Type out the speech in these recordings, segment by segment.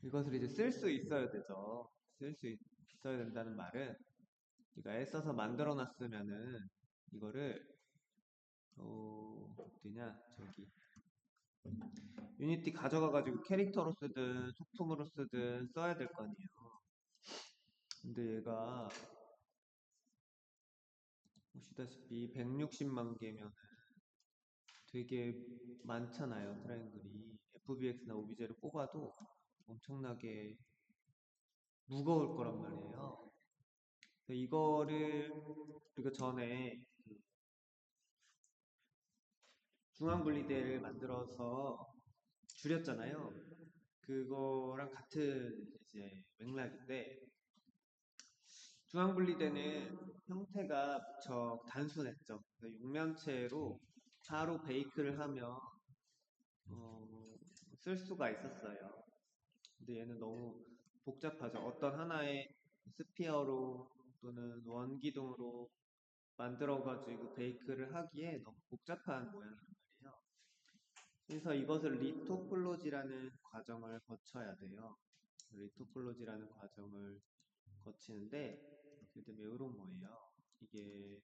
이것을 이제 쓸 수 있어야 되죠. 쓸 수 있어야 된다는 말은 우리가 애써서 만들어 놨으면은 이거를 어디냐 저기 유니티 가져가가지고 캐릭터로 쓰든 소품으로 쓰든 써야 될 거 아니에요. 근데 얘가 보시다시피 160만 개면 되게 많잖아요. 트라이앵글이 FBX나 OBJ를 뽑아도 엄청나게 무거울 거란 말이에요. 그래서 이거를 우리가 전에 중앙분리대를 만들어서 줄였잖아요. 그거랑 같은 이제 맥락인데 중앙분리대는 형태가 무척 단순했죠. 육면체로 바로 베이크를 하면 쓸 수가 있었어요. 근데 얘는 너무 복잡하죠. 어떤 하나의 스피어로 또는 원기둥으로 만들어가지고 베이크를 하기에 너무 복잡한 모양이란 말이에요. 그래서 이것을 리토폴로지라는 과정을 거쳐야 돼요. 리토폴로지라는 과정을 거치는데 그다음에 이런 거예요. 이게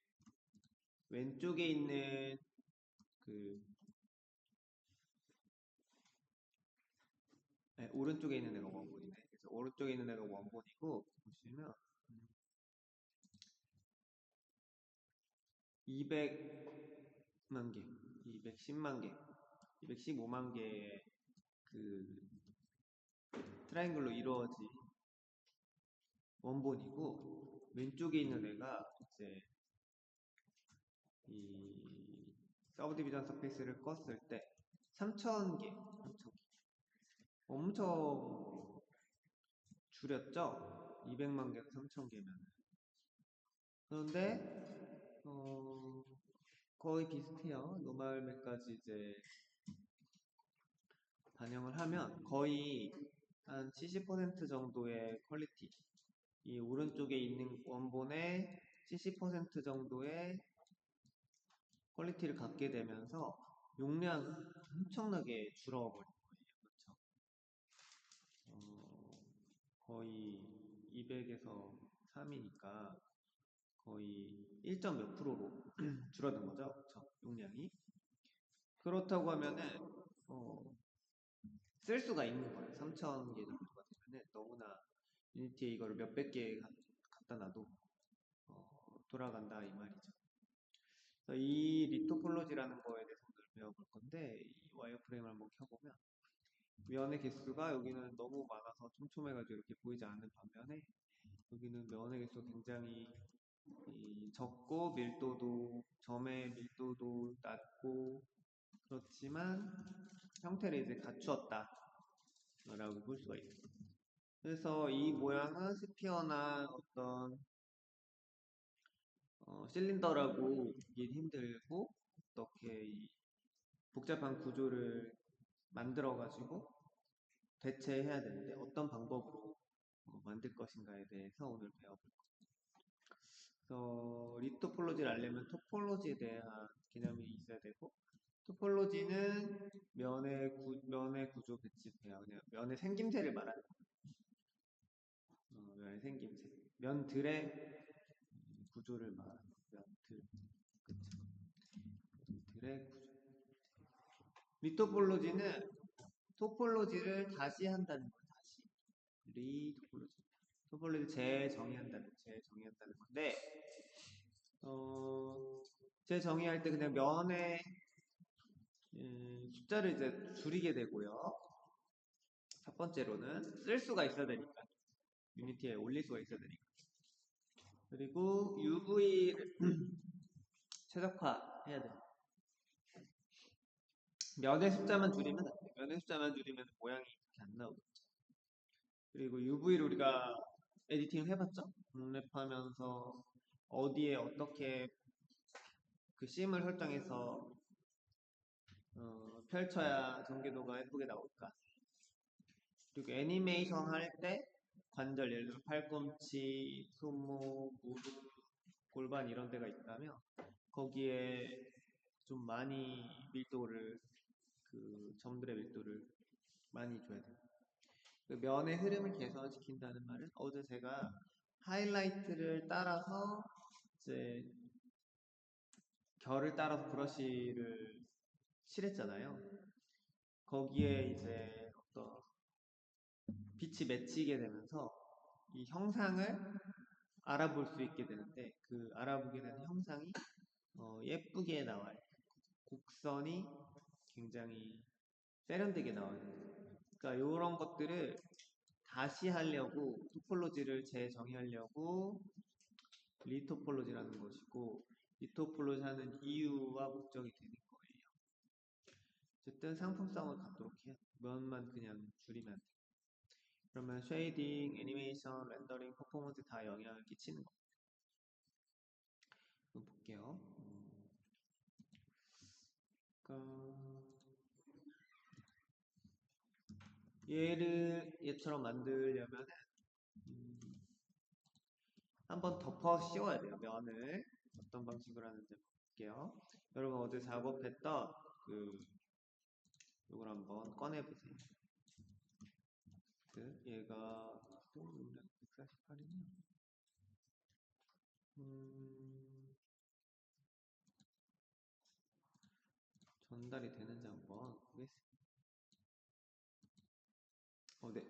왼쪽에 있는 그 오른쪽에 있는 애가 원본이네. 그래서 오른쪽에 있는 애가 원본이고 보시면 200만 개, 210만 개, 215만 개의 그 트라이앵글로 이루어진 원본이고 왼쪽에 있는 애가 이제 이 서브 디비전 서페이스를 껐을 때 3,000개, 3,000개. 엄청 줄였죠? 200만 개에서 3,000개면. 그런데 거의 비슷해요. 노멀매까지 이제 반영을 하면 거의 한 70% 정도의 퀄리티, 이 오른쪽에 있는 원본의 70% 정도의 퀄리티를 갖게 되면서 용량은 엄청나게 줄어버린 거예요. 그렇죠? 거의 200에서 3이니까 거의 1점 몇 프로로 줄어든 거죠. 그렇죠? 용량이. 그렇다고 하면은 어, 쓸 수가 있는 거예요. 3,000개 정도가 되면은 너무나 유니티에 이거를 몇백 개 갖다 놔도 돌아간다 이 말이죠. 그래서 이 리토폴로지라는 거에 대해서 오늘 배워볼 건데 이 와이어프레임을 한번 켜보면 면의 개수가 여기는 너무 많아서 촘촘해가지고 이렇게 보이지 않는 반면에 여기는 면의 개수가 굉장히 적고 밀도도 점의 밀도도 낮고 그렇지만 형태를 이제 갖추었다 라고 볼 수가 있어요. 그래서 이 모양은 스피어나 어떤 실린더라고 보긴 힘들고 어떻게 이 복잡한 구조를 만들어 가지고 대체해야 되는데 어떤 방법으로 만들 것인가에 대해서 오늘 배워볼 거예요. 그래서 리토폴로지를 알려면 토폴로지에 대한 개념이 있어야 되고 토폴로지는 면의 구조 배치예요. 그냥 면의 생김새를 말하는 거예요. 면의 생김새. 면들의 구조를 말하는 거예요. 면들. 그쵸. 면들의 구조. 리토폴로지는 토폴로지를 다시 한다는 거예요. 다시. 리토폴로지. 토폴로지 재정의한다는 건데, 재정의할 때 그냥 면의 숫자를 이제 줄이게 되고요. 첫 번째로는 쓸 수가 있어야 되니까. 유니티에 올릴 수가 있어야 되니까. 그리고 UV를 최적화해야 됩니다. 면의 숫자만 줄이면 안 돼. 면의 숫자만 줄이면 모양이 이렇게 안 나오겠죠. 그리고 UV를 우리가 에디팅을 해봤죠? 랩하면서 어디에 어떻게 그 심을 설정해서 펼쳐야 전개도가 예쁘게 나올까? 그리고 애니메이션 할 때 관절, 예를 들어 팔꿈치, 손목, 무릎, 골반 이런 데가 있다면 거기에 좀 많이 밀도를 그 점들의 밀도를 많이 줘야 돼요. 그 면의 흐름을 개선시킨다는 말은 어제 제가 하이라이트를 따라서 이제 결을 따라서 브러쉬를 칠했잖아요. 거기에 이제 어떤 빛이 맺히게 되면서 이 형상을 알아볼 수 있게 되는데 그 알아보게 되는 형상이 예쁘게 나와요. 곡선이 굉장히 세련되게 나와요. 그러니까 이런 것들을 다시 하려고 토폴로지를 재정의하려고 리토폴로지라는 것이고 리토폴로지 하는 이유와 목적이 되는 거예요. 어쨌든 상품성을 갖도록 해요. 면만 그냥 줄이면 안 돼요. 그러면 쉐이딩, 애니메이션, 렌더링, 퍼포먼스 다 영향을 끼치는 거. 한번 볼게요. 얘처럼 만들려면 한번 덮어 씌워야 돼요. 면을 어떤 방식으로 하는지 볼게요. 여러분 어제 작업했던 이걸 한번 꺼내보세요. 얘가 또 148이네요. 전달이 되는지 한번 보겠습니다. 네.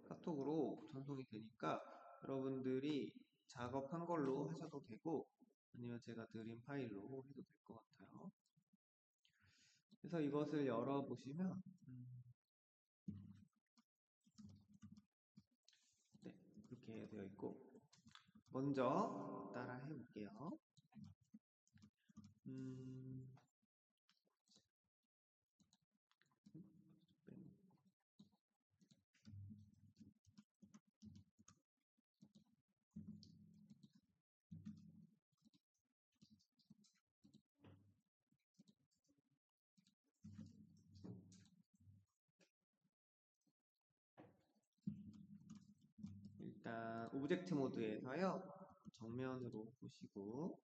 카톡으로 전송이 되니까 여러분들이 작업한 걸로 하셔도 되고 아니면 제가 드린 파일로 해도 될 것 같아요. 그래서 이것을 열어보시면 네, 그렇게 되어 있고 먼저 따라 해볼게요. 일단 오브젝트 모드에서요. 정면으로 보시고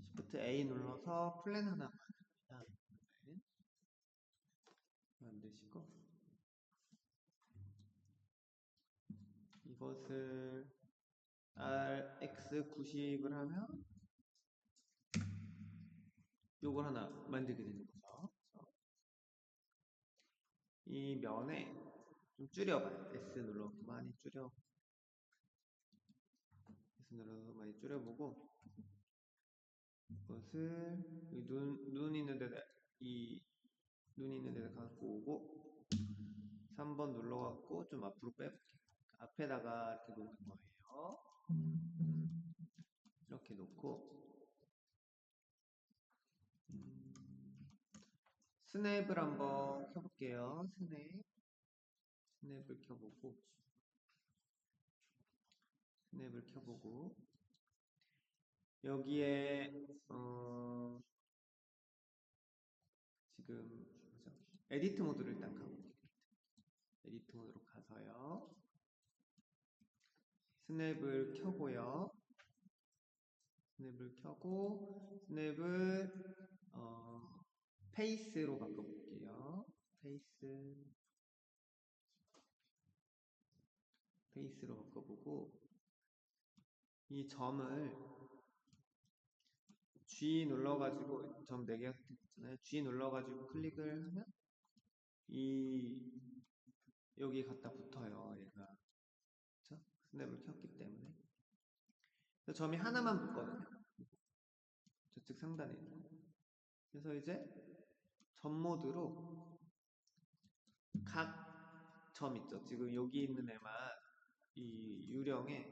Shift A 눌러서 플랜 하나 만드시고 이것을 RX 90을 하면 요걸 하나 만들게 되는 거죠. 이 면에 좀 줄여봐요. S 눌러서 많이 S 눌러서 많이 줄여보고 이것을 눈 있는 데다 눈 있는 데다 갖고 오고 3번 눌러갖고 좀 앞으로 빼볼게요. 앞에다가 이렇게 놓는 거예요. 이렇게 놓고 스냅을 한번 켜볼게요. 스냅을 켜보고 여기에 지금 에디트 모드를 일단 가볼게요. 에디트 모드로 가서요. 스냅을 켜고요. 스냅을 켜고 스냅을 페이스로 바꿔볼게요. 페이스로 바꿔보고 이 점을 G 눌러가지고 점 4개가 있잖아요. G 눌러가지고 클릭을 하면 여기 갖다 붙어요. 얘가 그쵸? 스냅을 켰기 때문에 점이 하나만 붙거든요. 저쪽 상단에 있는 거. 그래서 이제 점 모드로 각 점 있죠. 지금 여기 있는 애만 이 유령에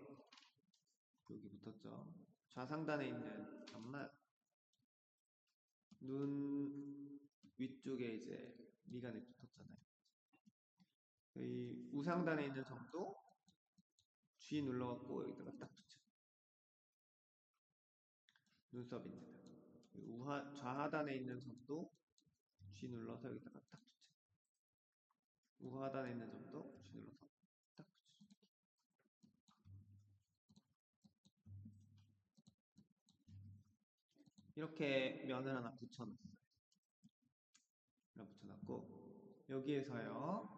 여기 붙었죠. 좌상단에 있는 점만 눈 위쪽에 이제 미간에 붙었잖아요. 이 우상단에 있는 점도 G 눌러갖고 여기다가 딱 붙여. 눈썹입니다. 좌하단에 있는 점도 G 눌러서 여기다가 딱 붙여. 우하단에 있는 점도 G 눌러서 딱 붙여. 이렇게 면을 하나 붙여놨어요. 붙여놨고 여기에서요.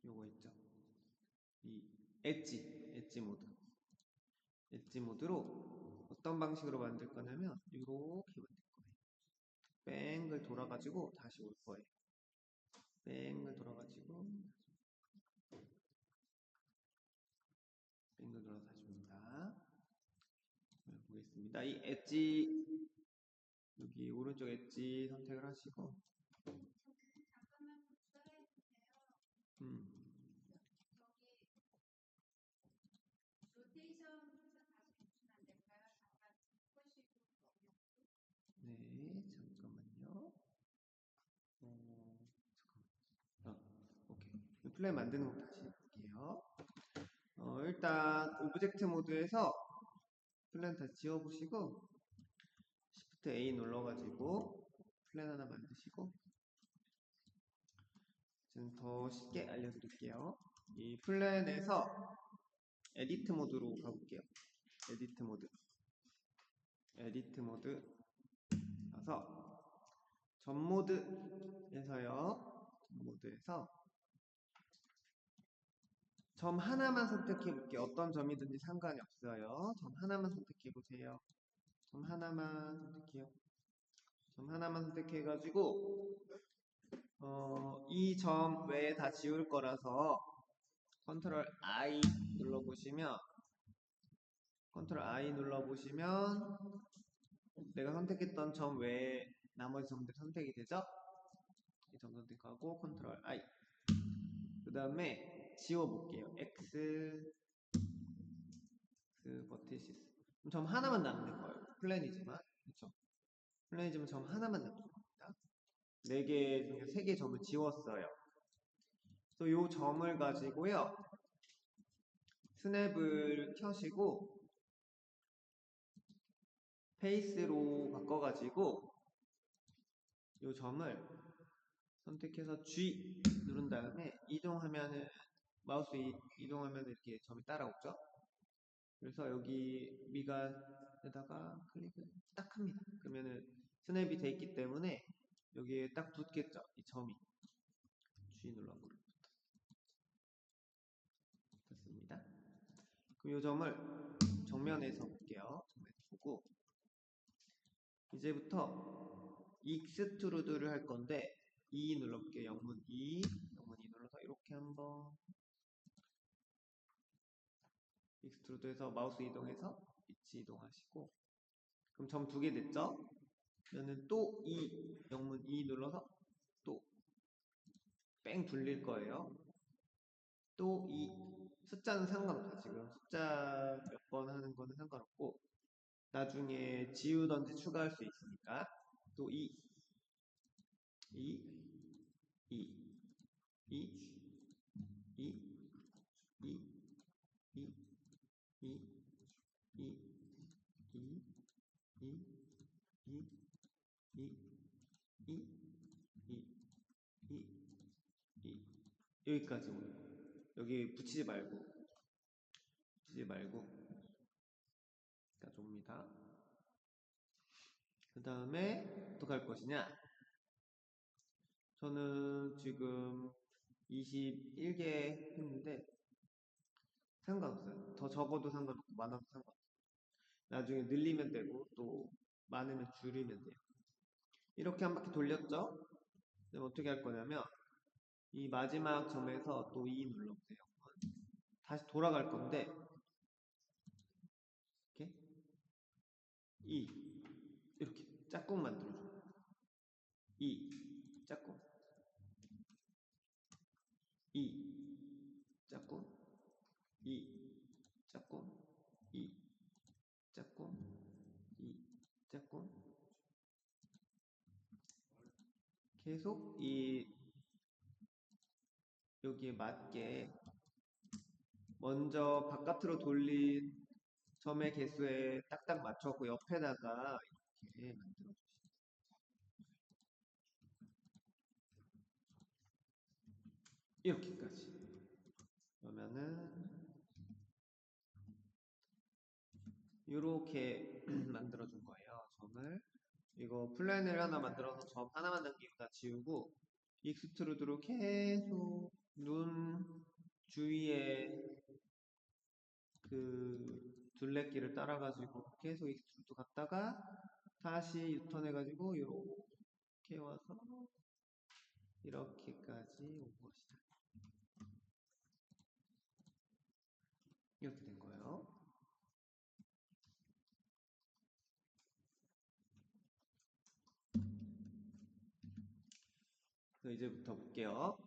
요거 있죠. 이 엣지 모드. 엣지 모드로 어떤 방식으로 만들 거냐면 이렇게 만들 거예요. 뺑을 돌아가지고 다시 올 거예요. 뺑을 돌아가지고 뺑을 돌아 다시 옵니다. 보겠습니다. 이 엣지 여기 오른쪽 엣지 선택을 하시고 음, 네, 잠깐만요. 오케이. 플랜 만드는 거 다시 해볼게요. 일단 오브젝트 모드에서 플랜 다시 지워보시고 Shift A 눌러가지고 플랜 하나 만드시고 좀 더 쉽게 알려드릴게요. 이 플랜에서 에디트 모드로 가볼게요. 에디트 모드. 에디트 모드 가서 전 모드에서요. 전 모드에서 점 하나만 선택해 볼게요. 어떤 점이든지 상관이 없어요. 점 하나만 선택해 보세요. 점 하나만 선택해요. 점 하나만 선택해가지고 이 점 외에 다 지울 거라서 컨트롤 I 눌러보시면 내가 선택했던 점 외에 나머지 점들 선택이 되죠? 이 점 선택하고 컨트롤 I 그 다음에 지워볼게요. X 버티시스 점 하나만 남는 거예요. 플랜이지만 그렇죠? 플랜이지만 점 하나만 남는 겁니다. 4개 중에 3개 점을 지웠어요. 또 이 점을 가지고요. 스냅을 켜시고 페이스로 바꿔가지고 이 점을 선택해서 G 누른 다음에 이동하면은 마우스 이동하면 이렇게 점이 따라오죠. 그래서 여기 미간에다가 클릭을 딱 합니다. 그러면은 스냅이 돼 있기 때문에 여기에 딱 붙겠죠. 이 점이 G 눌러보면 됐습니다. 그럼 이 점을 정면에서 볼게요. 정면에서 보고 이제부터 익스트루드를 할 건데 E 눌러볼게요. 영문 E 눌러서 이렇게 한번 익스트루드해서 마우스 이동해서 위치 이동하시고 그럼 점 2개 됐죠? 그러면 또 E 영문 E 눌러서 또 뺑 돌릴 거예요. 또 E 숫자는 상관없어요. 지금 숫자 몇 번 하는 거는 상관없고 나중에 지우던지 추가할 수 있으니까 또 E E E E E E E E E E 여기까지 오는 거. 여기 붙이지 말고 여기까지 옵니다. 그 다음에 어떻게 할 것이냐? 저는 지금 21개 했는데 상관없어요. 더 적어도 상관없고 많아도 상관없어요. 나중에 늘리면 되고 또 많으면 줄이면 돼요. 이렇게 한 바퀴 돌렸죠? 그럼 어떻게 할 거냐면 이 마지막 점에서 또 E 눌러보세요. 다시 돌아갈 건데 이렇게 E 이렇게 짝꿍 만들어줘요. E 짝꿍 E 짝꿍 E 짝꿍 E 짝꿍 E 짝꿍 계속 이 여기에 맞게 먼저 바깥으로 돌린 점의 개수에 딱딱 맞춰갖고 옆에다가 이렇게 만들어주시면 이렇게까지 그러면은 이렇게 만들어준 거예요. 점을 이거 플랜을 하나 만들어서 점 하나만 남기고 다 지우고 익스트루드로 계속 눈 주위에 그 둘레길을 따라가지고 계속 익스트루드 갔다가 다시 유턴해가지고 이렇게 와서 이렇게까지 온 것이다. 이렇게 된 거예요. 그래서 이제부터 볼게요.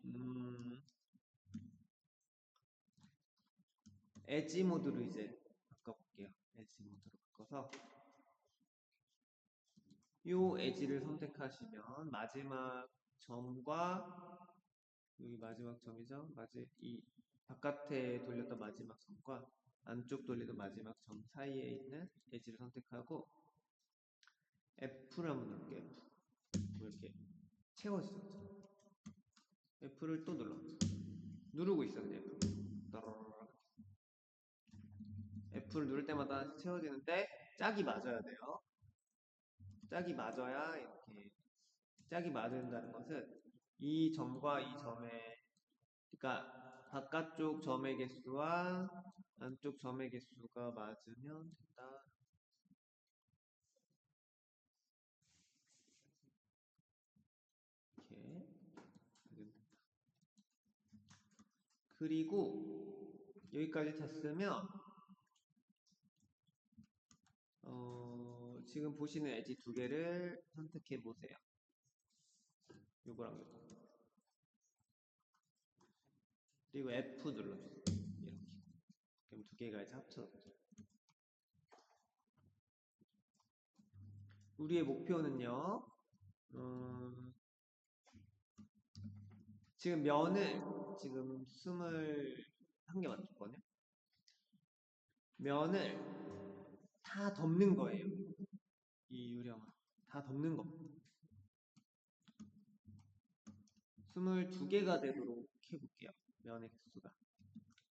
엣지 모드로 이제 바꿔볼게요. 엣지 모드로 바꿔서 이 엣지를 선택하시면 마지막 점과 여기 마지막 점이죠. 이 바깥에 돌렸던 마지막 점과 안쪽 돌리던 마지막 점 사이에 있는 엣지를 선택하고 F를 한번 누를게요. F. 이렇게 채워지죠. F를 또 누르고 있어요. F. F를 누를 때마다 채워지는데 짝이 맞아야 돼요. 짝이 맞아야 이렇게 짝이 맞는다는 것은 이 점과 이 점의 그러니까 바깥쪽 점의 개수와 안쪽 점의 개수가 맞으면 된다. 이렇게 그리고 여기까지 됐으면 지금 보시는 엣지 두 개를 선택해 보세요. 요거랑 요거. 그리고 F 눌러주세요. 이렇게. 그럼 두 개가 이제 합쳐졌죠. 우리의 목표는요. 지금 면을 지금 21개 맞췄거든요. 면을 다 덮는 거예요. 이 유령은 다 덮는 겁니다. 22개가 되도록 해볼게요. 면의 개수가.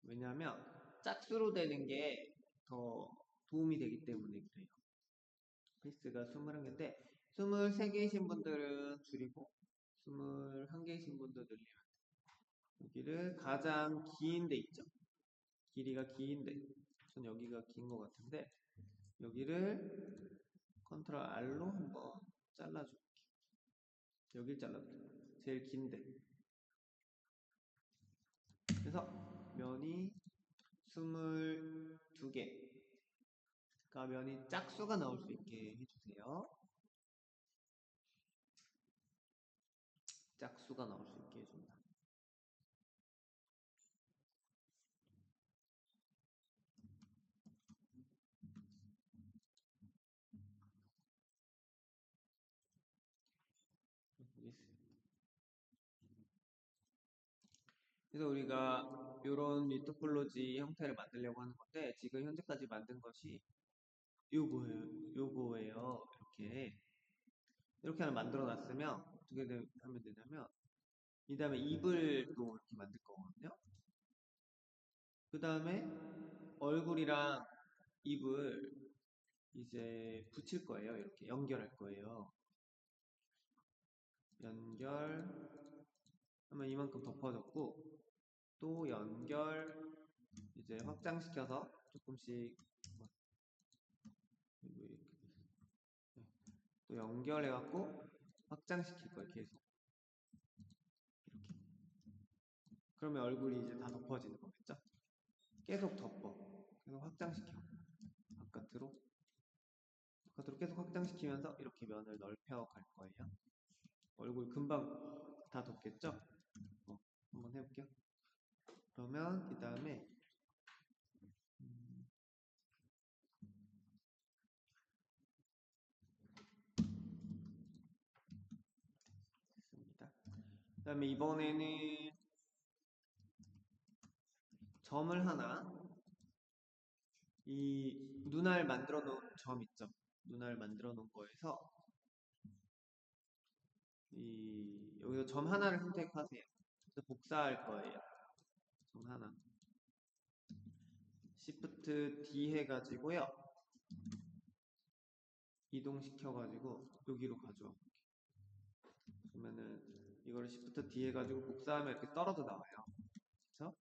왜냐하면 짝수로 되는 게 더 도움이 되기 때문에 그래요. 페이스가 21개인데 23개이신 분들은 줄이고 21개이신 분들 늘리면 여기를 가장 긴 데 있죠. 길이가 긴데 전 여기가 긴 것 같은데 여기를 컨트롤 R로 한번 잘라줄게요. 여길 잘라줄게요. 제일 긴데 그래서 면이 22개 면이 짝수가 나올 수 있게 해주세요. 짝수가 나올 수 있게 해준다. 그래서 우리가 이런 리토폴로지 형태를 만들려고 하는 건데 지금 현재까지 만든 것이 요거예요. 이렇게 하나 만들어 놨으면 어떻게 하면 되냐면 이 다음에 입을 또 이렇게 만들 거거든요. 그 다음에 얼굴이랑 입을 이제 붙일 거예요. 이렇게 연결할 거예요. 연결 하면 이만큼 덮어졌고 또 연결 이제 확장시켜서 조금씩 또 연결해갖고 확장시킬 거예요. 계속 이렇게. 그러면 얼굴이 이제 다 덮어지는 거겠죠? 계속 덮어. 계속 확장시켜. 바깥으로. 바깥으로 계속 확장시키면서 이렇게 면을 넓혀 갈 거예요. 얼굴 금방 다 덮겠죠? 한번 해볼게요. 그러면 그 다음에 됐습니다. 그 다음에 이번에는 점을 하나 이 눈알 만들어 놓은 점 있죠? 눈알 만들어 놓은 거에서 여기서 점 하나를 선택하세요. 그래서 복사할 거예요. 점 하나. Shift D 해가지고요. 이동시켜가지고 여기로 가져와 볼게요. 그러면은 이거를 Shift D 해가지고 복사하면 이렇게 떨어져 나와요. 그래서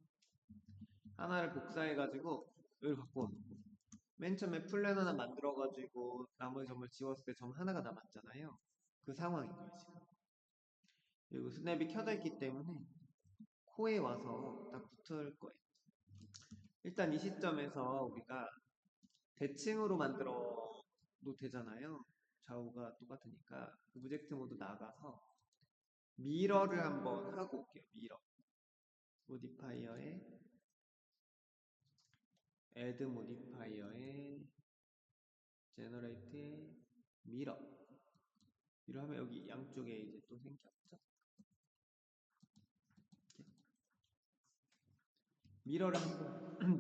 하나를 복사해가지고 여기 갖고 오는 거. 맨 처음에 플랜 하나 만들어가지고 나머지 점을 지웠을 때 점 하나가 남았잖아요. 그 상황인 거예요, 지금. 그리고 스냅이 켜져 있기 때문에 코에 와서 딱 붙을 거예요. 일단 이 시점에서 우리가 대칭으로 만들어도 되잖아요. 좌우가 똑같으니까 오브젝트 모드 나가서 미러를 한번 하고 올게요. 미러. 모디파이어에 add 모디파이어에 generate에 미러. 미러 하면 여기 양쪽에 이제 또 생겼죠. 미러를 한번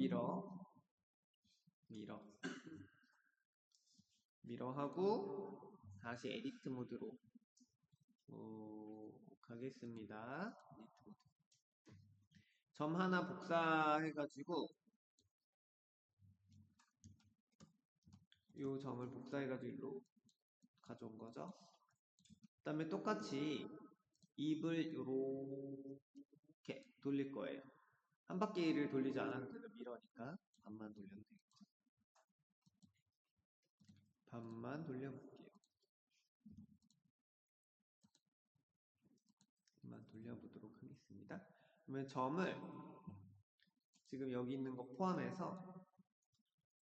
미러 하고 다시 에디트 모드로 가겠습니다. 에디트 모드. 점 하나 복사해가지고 이 점을 복사해가지고 일로 가져온 거죠. 그 다음에 똑같이 입을 이렇게 돌릴 거예요. 한 바퀴를 돌리지 않아도 돼요. 미러니까 반만 돌려도 되겠죠. 반만 돌려볼게요. 반만 돌려보도록 하겠습니다. 그러면 점을 지금 여기 있는 거 포함해서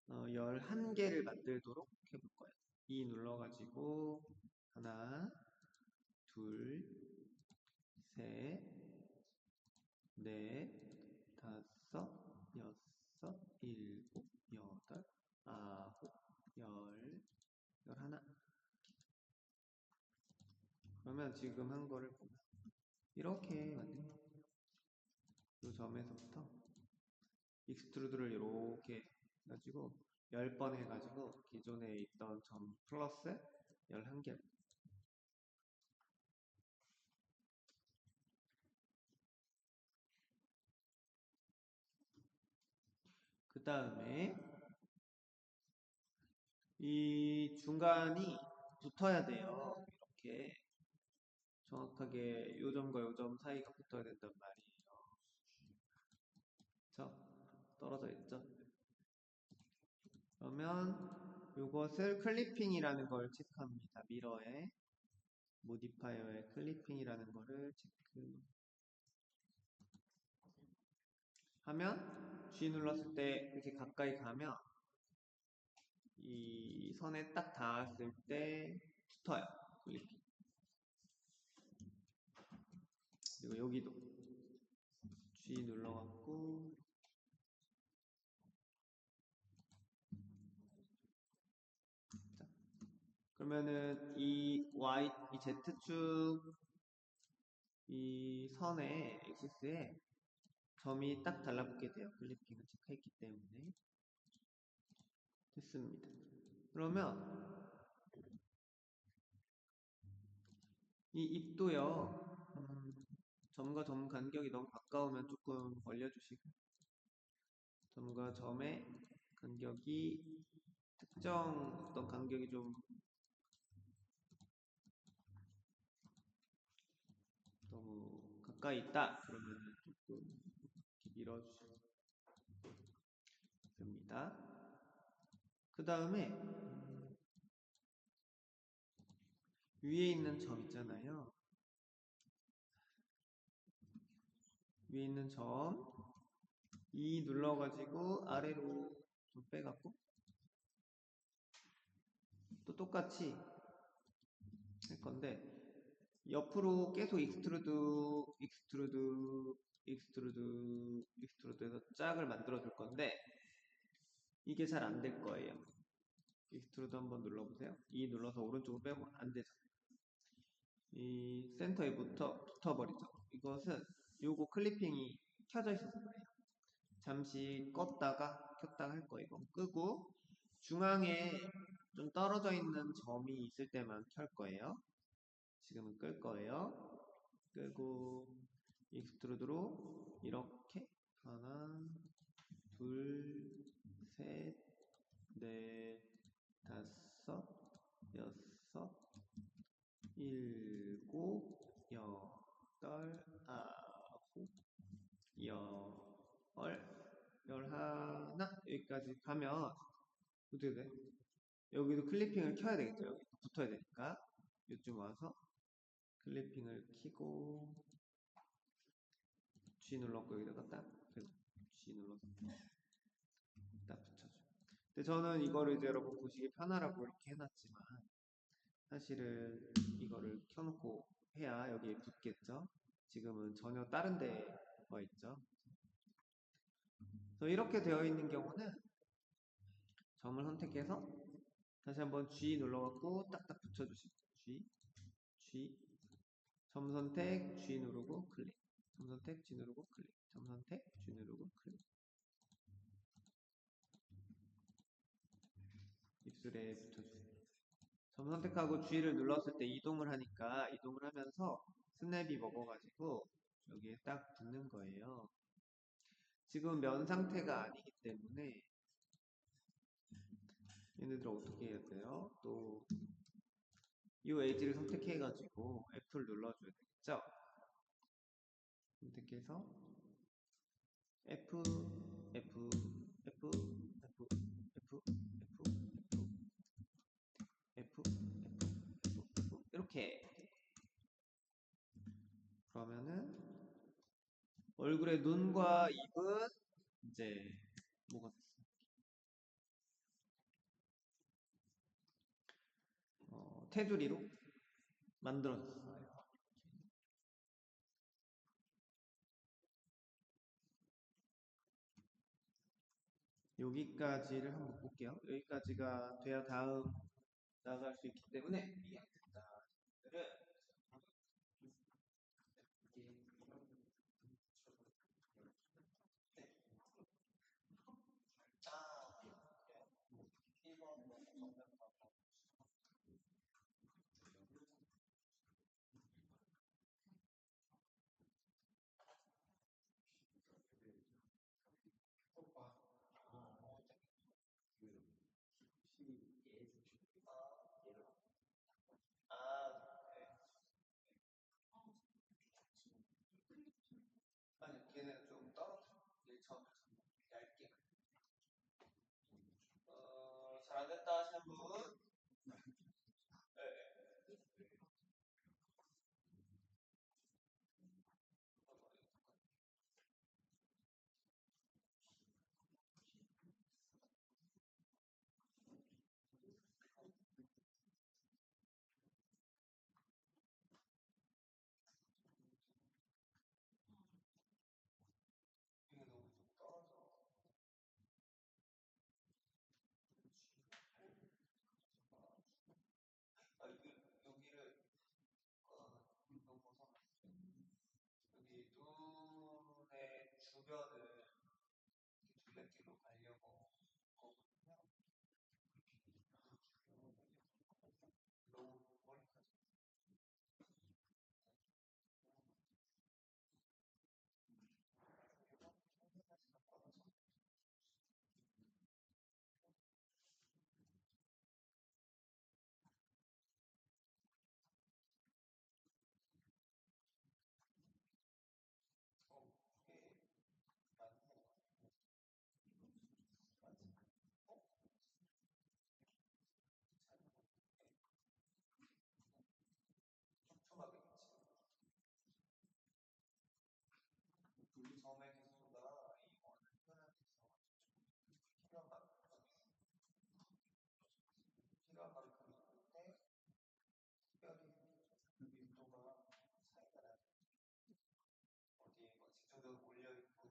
11개를 만들도록 해볼 거예요. 2 눌러가지고 하나, 둘, 셋, 넷, 다섯, 여섯, 일곱, 여덟, 아홉, 열, 열하나. 그러면 지금 한 거를 보면 이렇게 만든 거예요. 이 점에서부터 익스트루드를 이렇게 해가지고 10번 해가지고 기존에 있던 점 플러스 11개. 그 다음에 이 중간이 붙어야 돼요. 이렇게 정확하게 요 점과 요 점 사이가 붙어야 된단 말이에요. 그쵸? 떨어져 있죠? 그러면 요것을 클리핑이라는 걸 체크합니다. 미러에 모디파이어에 클리핑이라는 거를 체크하면 G 눌렀을 때 이렇게 가까이 가면 이 선에 딱 닿았을 때 붙어요. 클리핑. 그리고 여기도 G 눌러갖고 자, 그러면은 이 Y, 이 Z축 이 선에 엑시스에 점이 딱 달라붙게 돼요. 클리핑을 체크했기 때문에. 됐습니다. 그러면 이 입도요. 점과 점 간격이 너무 가까우면 조금 벌려주시고 점과 점의 간격이 특정 어떤 간격이 좀 너무 가까이 있다 그러면 조금 이렇게 밀어주십니다. 그 다음에 위에 있는 점 있잖아요. 위에 있는 점 E 눌러가지고 아래로 좀 빼갖고 또 똑같이 할 건데 옆으로 계속 익스트루드해서 짝을 만들어 줄 건데 이게 잘 안 될 거예요. 익스트루드 한번 눌러보세요. E 눌러서 오른쪽으로 빼면 안 되죠. 이 센터에 붙어버리죠. 이것은 요거 클리핑이 켜져 있어서 그래요. 잠시 껐다가 켰다가 할 거예요. 이거 끄고 중앙에 좀 떨어져 있는 점이 있을 때만 켤 거예요. 지금은 끌 거예요. 끄고 익스트루드로 이렇게 하나, 둘, 셋, 넷, 다섯, 여섯, 일곱, 여덟, 아홉, 열하나 여기까지 가면 어떻게 돼? 여기도 클리핑을 켜야 되겠죠. 여기 붙어야 되니까 이쯤 와서 클리핑을 켜고 G 눌렀고 여기다가 딱 G 눌러서 딱 붙여줘. 근데 저는 이거를 이제 여러분 보시기 편하라고 이렇게 해놨지만 사실은 이거를 켜놓고 해야 여기에 붙겠죠. 지금은 전혀 다른 데가 있죠. 그래서 이렇게 되어 있는 경우는 점을 선택해서 다시 한번 G 눌러갖고 딱딱 붙여주시고 G, 점 선택, G 누르고 클릭, 점 선택, G 누르고 클릭, 점 선택, G 누르고 클릭. 입술에 붙여주세요. 점 선택하고 G를 눌렀을 때 이동을 하니까 이동을 하면서 스냅이 먹어가지고 여기에 딱 붙는 거예요. 지금 면 상태가 아니기 때문에 얘네들 어떻게 해야 돼요? 또 UH를 선택해가지고 F를 눌러줘야 되겠죠? 선택해서 F, F, F, F, F, F, F 이렇게 그러면은 얼굴의 눈과 입은 이제 뭐가 됐어? 테두리로 만들어졌어요. 여기까지를 한번 볼게요. 여기까지가 돼야 다음 나아갈 수 있기 때문에 이해가 됐다. 아니, 걔는 좀 떨어져. 처음에 얇게. 잘 안 됐다 하시는 분? 이게 너무 좀 떨어져. 여기를 너무 벗어났어요. 여기 눈의 주변을 둘레길로 가려고 거거든요. 너무 머리까지. 이게 맞네. 촘촘하게 그치? 우리 점의 개수가 이 원을 표현할 수 있어가지고 필요한 만큼 있는데 특별히 밀도가 차이가 나요. 어디에 뭐 집중적으로 몰려있고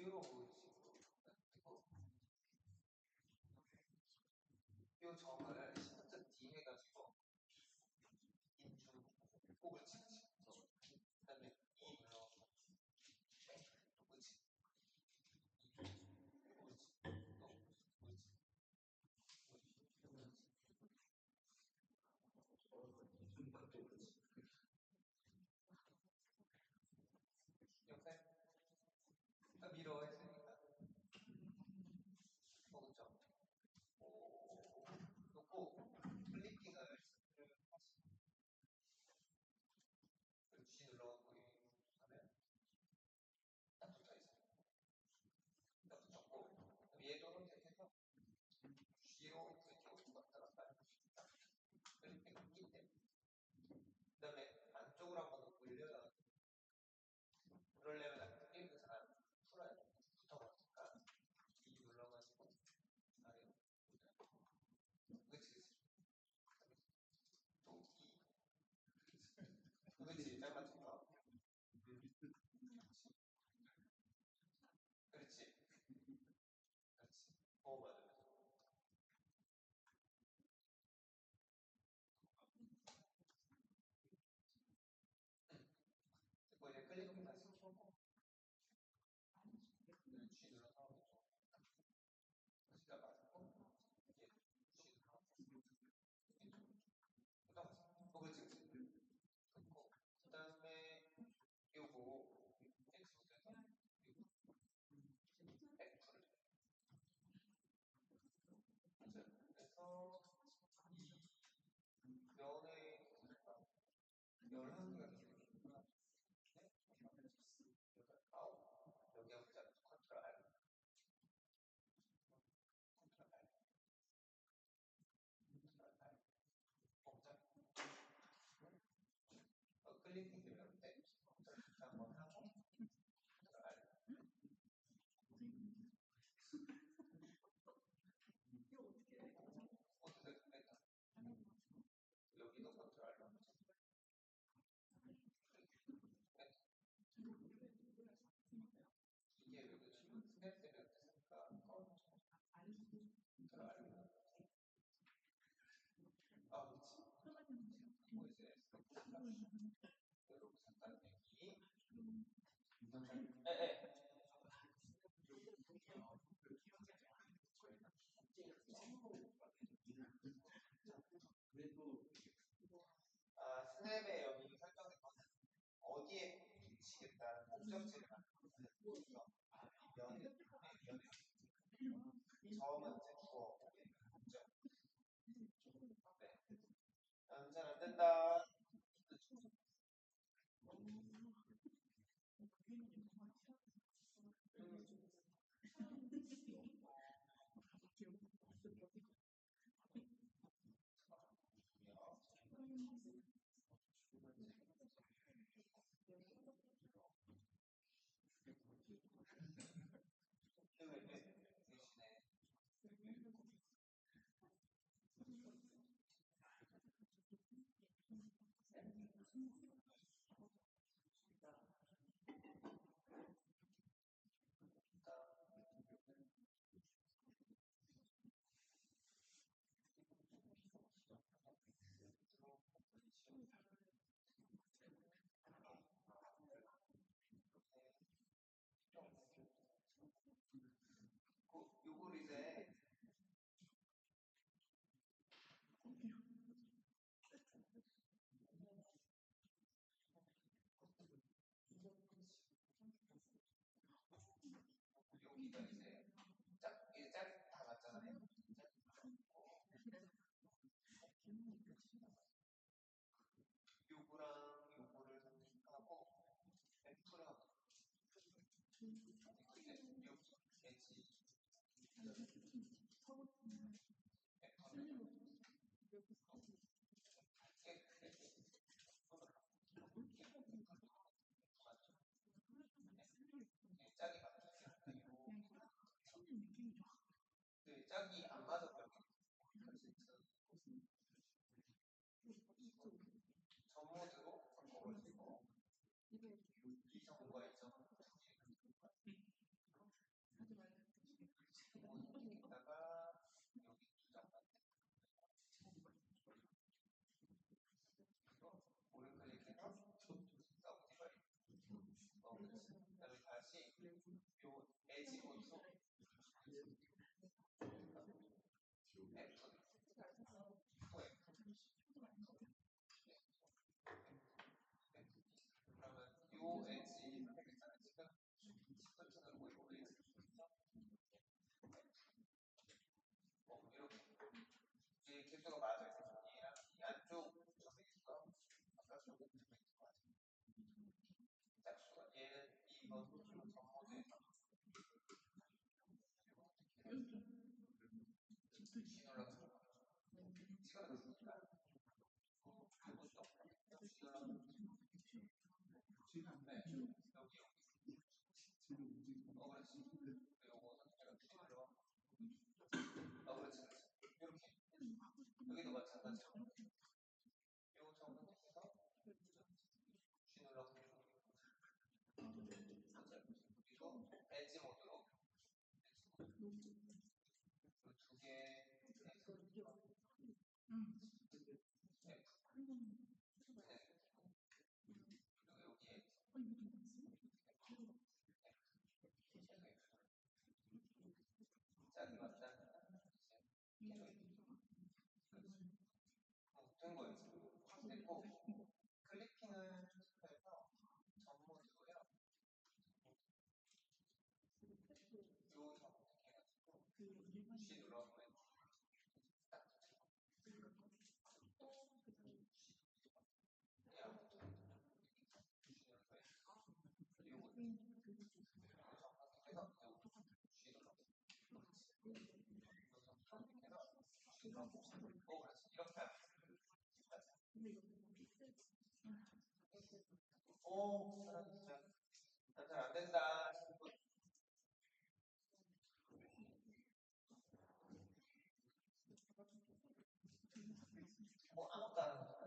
뾰로 보이시고 뾰 점을 진짜 D 해가지고 인중 꼭을 치지. 그다음에 E 눌러서 그치? 클리핑 되면 때 한번 하고 들어갈. 어떻게 됐다. 여기도 컨트롤 알죠. 이게 여기 지금 스냅 되면 됐으니까 컨트롤 알죠. 아, 그렇지. 뭐 이제 여러분 잠깐 얘기. 네. 아, 스냅에 여기 설정된 거는 어디에 붙이겠다는 목적지를 만드는 거죠. 면, 점은 이제 주어, 목적. 네. 잘안 된다. 대신에 요걸 이제 여기가 이제 이제 짝 다 맞잖아요. 요거랑 요거를 선택하고 F를 하고 이제 요 엣지 짝이 맞죠? 네, 짝이 안 맞았던 전모드로 바꿔가지고 이 점과 이 점 여기다가 여기 두 점만 오른 클릭해서 서브 디바이드 그다음에 다시 요 엣지 보드로 F 그러면 요 엣지 선택했잖아요. 지금 시프트는 요 엣지 이렇게 이 개수가 맞아요. 이 안쪽 점의 개수가 바깥쪽 점의 개수가 맞아요. 짝수가 얘는 이번 전모드에서 시놀라가 찍어놨으니까 이것도 시놀라가 네, 여기 그렇지. 요거 선택해서 시놀라 그렇지. 이렇게 여기도 마찬가지로 요 점 선택해서 시놀라 그리고 엣지 모드로 두 개 여기에 짝이 맞다는 된 거예요. 됐고 클리핑을 해서 전모드로요. 요 선택해가지고 C 눌러보면 딱 요거 그렇지. 이렇게 하면 오, 사라졌어요. 잘 안 된다. 뭐 아무것도 안 하는 거야.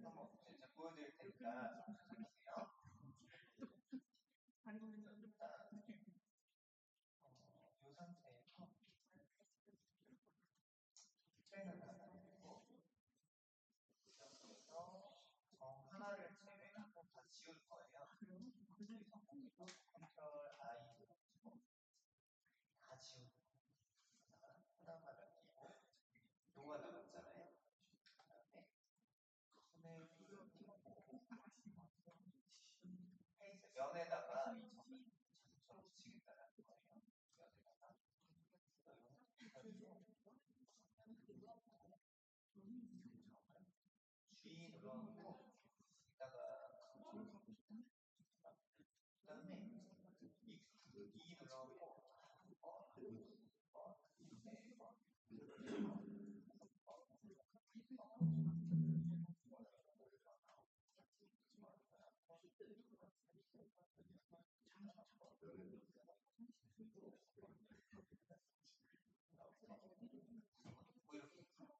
한번 이제 보여드릴 테니까 보세요. 이 상태에서 트레이너를 하나 해고 여기서 정 하나를 제외하고 다 지울 거예요. 그래서 컨트롤 I 다 지우고 하나만 남기고 요거 남았잖아요. 그다음에 손에 페이스 면에다가 이 점을 자동차로 붙이겠다라는 거예요. 면에다가 G 눌러놓고 이따가 그다음에 E 눌러놓고 뭐 이렇게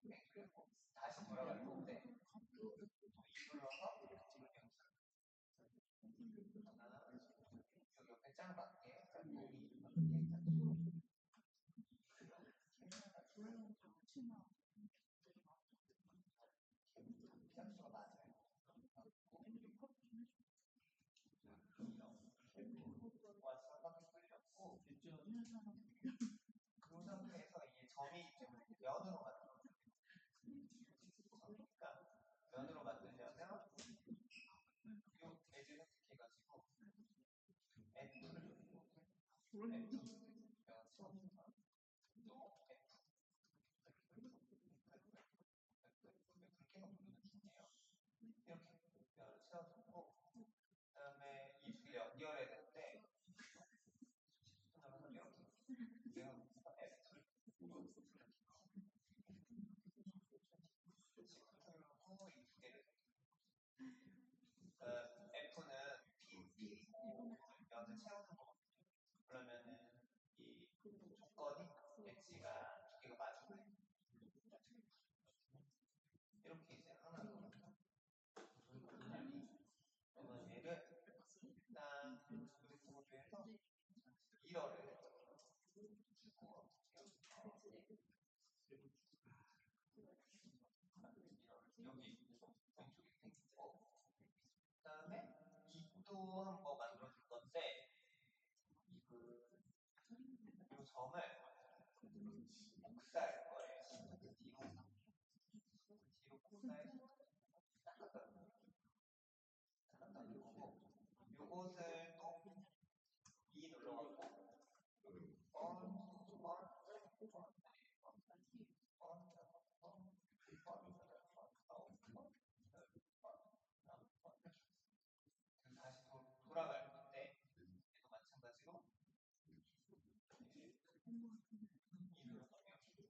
그리고 다시 돌아갈 건데 E 눌러서 여기 옆에 짱 맞게 여기 짝수가 맞아요. 와서 한 바퀴 돌렸고 그 상태에서 이 점이 때문에 면으로 만들어요. 그러니까 면으로 만들려면 요 배지 선택해가지고 F를 누르고 F 면 또 F 계속 누르는 중이에요. 이렇게 면을 채워주고 그다음에 이 두 개 연결해야 되는데 손으로 이렇게 내가 F를 시프트로 이 두 개를 F는 P 면을 채우는 거거든요. 그러면은 이 조건이 엣지가 두 개가 맞아요. 이렇게 이제 하나 그러면 얘를 일단 그래프보드에서 1어를 주고 여기 왼쪽에 생기고 그다음에 깃도 한번 만들어 줄 건데 이 점을 복사할 거예요. 뒤로 복사해서 딱 갖다 놓고 요것을 또 E 눌러갖고 다시 돌아갈 건데 얘도 마찬가지로 E 눌러서 이렇게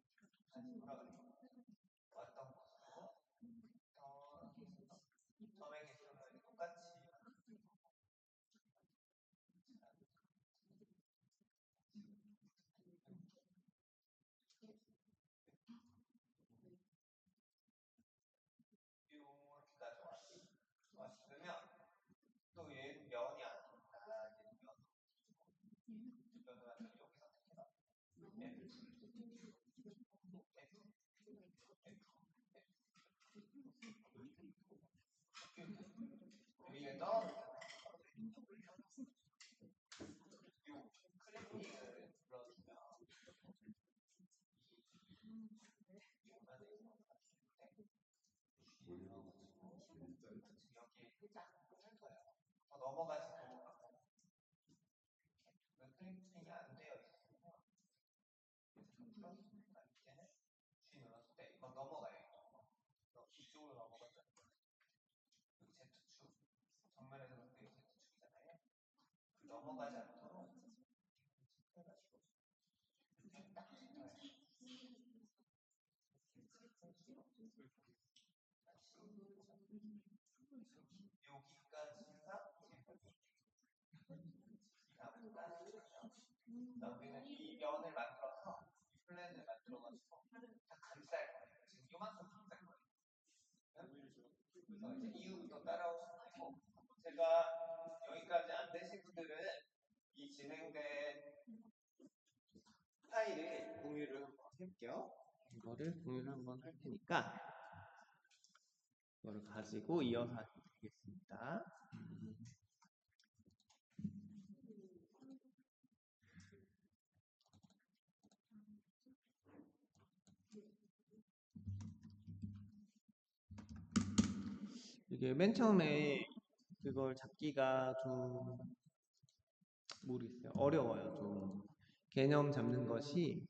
다시 돌아가는 왔던 곳으로 점의 개수를 똑같이 이렇게까지 왔으면 또 얘는 면이 아니니까 얘는 면을 완전히 여기 선택해서 위에다 요 클릭을 눌러주면 더 넘어가지고 클릭이 안 되어 있으면 풀었으니까 이제는 G 눌렀을 때 막 넘어가요. 이쪽으로 넘어가잖아요. 여기 Z축 정면에서 봤을 때 Z축이잖아요. 넘어가지 않도록 해가지고 이렇게 딱 붙어요. 우리는 이 면을 만들어서 이 플랜을 만들어가지고 다 감쌀 거예요. 지금 요만큼 감쌀 거예요. 그래서 이제 이후부터 따라오시면 되고, 제가 여기까지 안 되신 분들은 이 진행된 파일을 공유를 한번 해볼게요. 이거를 공유를 한번 할 테니까 이거를 가지고 이어서 하시면 되겠습니다. 이게 맨 처음에 그걸 잡기가 좀 모르겠어요. 어려워요. 좀 개념 잡는 것이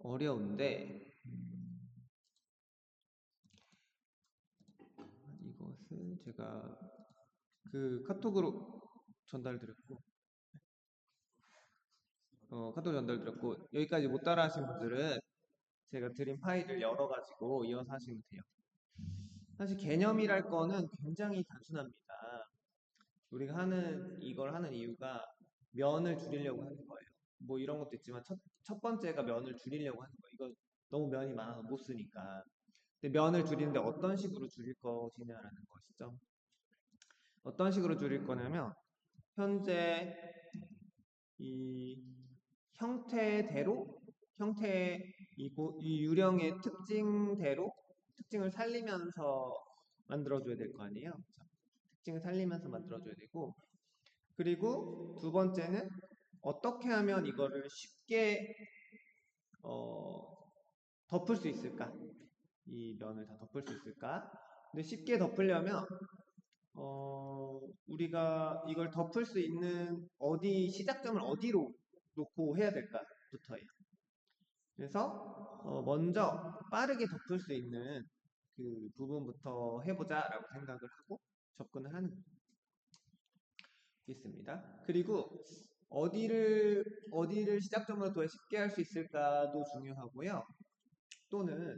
어려운데 이것을 제가 그 카톡으로 전달드렸고 카톡 전달드렸고 여기까지 못 따라하신 분들은 제가 드린 파일을 열어가지고 이어서 하시면 돼요. 사실 개념이랄 거는 굉장히 단순합니다. 우리가 이걸 하는 이유가 면을 줄이려고 하는 거예요. 뭐 이런 것도 있지만 첫 번째가 면을 줄이려고 하는 거예요. 이거 너무 면이 많아서 못 쓰니까. 근데 면을 줄이는데 어떤 식으로 줄일 것이냐라는 것이죠. 어떤 식으로 줄일 거냐면 현재 이 형태대로 이 유령의 특징대로 특징을 살리면서 만들어줘야 될 거 아니에요. 그렇죠? 특징을 살리면서 만들어줘야 되고 그리고 두 번째는 어떻게 하면 이거를 쉽게 덮을 수 있을까? 이 면을 다 덮을 수 있을까? 근데 쉽게 덮으려면 우리가 이걸 덮을 수 있는 시작점을 어디로 놓고 해야 될까부터예요. 그래서 먼저 빠르게 덮을 수 있는 그 부분부터 해보자라고 생각을 하고 접근을 하는 게 있습니다. 그리고 어디를 시작점으로 더 쉽게 할 수 있을까도 중요하고요. 또는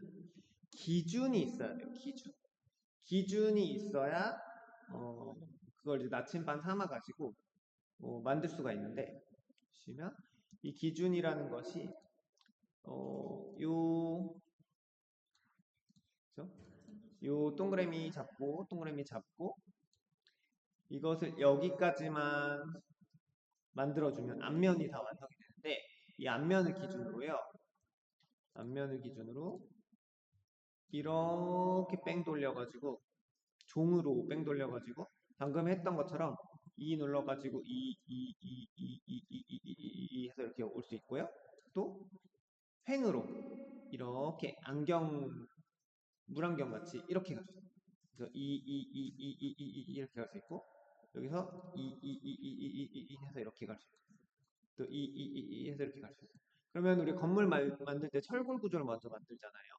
기준이 있어야 돼요. 기준이 있어야 그걸 이제 나침반 삼아가지고 만들 수가 있는데 보시면 이 기준이라는 것이 그죠? 요 동그라미 잡고 이것을 여기까지만 만들어주면 앞면이 다 완성이 되는데 이 앞면을 기준으로 이렇게 뺑 돌려가지고 종으로 뺑 돌려가지고 방금 했던 것처럼 이 눌러가지고 해서 이렇게 올 수 있고요. 또 횡으로 이렇게 물안경 같이 이렇게 갈 수 있어요. 그래서 이렇게 갈 수 있고 여기서 해서 이렇게 갈 수 있고 또 해서 이렇게 갈 수 있어요. 그러면 우리 건물 만들 때 철골 구조를 먼저 만들잖아요.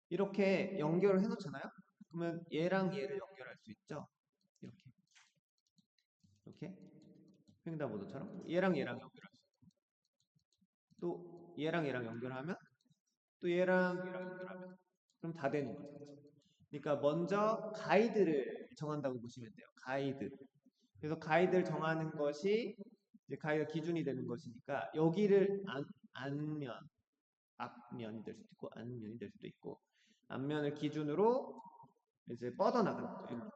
이렇게 연결을 해놓잖아요. 그러면 얘랑 얘를 연결할 수 있죠. 이렇게 횡단보도처럼 얘랑 연결할 수 있고 또 얘랑 연결하면 또 얘랑 연결하면 그럼 다 되는 거죠. 그러니까 먼저 가이드를 정한다고 보시면 돼요. 가이드. 그래서 가이드를 정하는 것이 이제 가이드 기준이 되는 것이니까 여기를 안면, 앞면이 될 수도 있고 안면이 될 수도 있고 앞면을 기준으로 이제 뻗어나가는 거죠.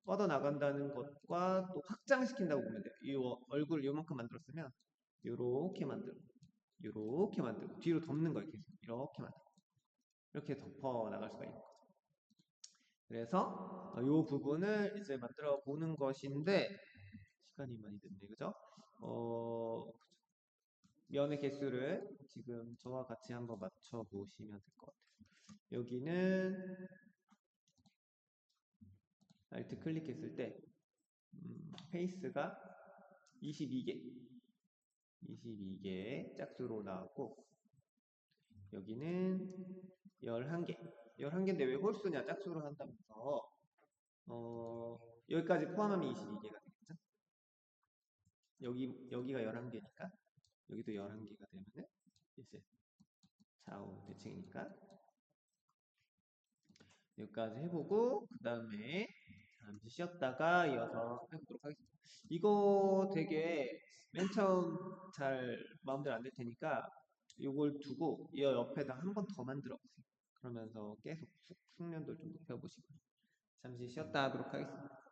뻗어나간다는 것과 또 확장시킨다고 보면 돼요. 이 얼굴 요만큼 만들었으면 요렇게 만들고 뒤로 덮는 거예요. 계속 이렇게 만들고 이렇게 덮어 나갈 수가 있는 거죠. 그래서 이 부분을 이제 만들어 보는 것인데 시간이 많이 됐네, 그죠? 면의 개수를 지금 저와 같이 한번 맞춰 보시면 될 것 같아요. 여기는 Alt 클릭했을 때 페이스가 22개 짝수로 나왔고 여기는 11개 11개인데 왜 홀수냐 짝수로 한다면서 여기까지 포함하면 22개가 되겠죠? 여기가 11개니까 여기도 11개가 되면은 이제 좌우 대칭이니까 여기까지 해보고 그 다음에 잠시 쉬었다가 이어서 해보도록 하겠습니다. 이거 되게 맨 처음 잘 마음대로 안 될 테니까 이걸 두고 이 옆에다 한 번 더 만들어 보세요. 그러면서 계속 숙련도를 좀 높여보시고 잠시 쉬었다 하도록 하겠습니다.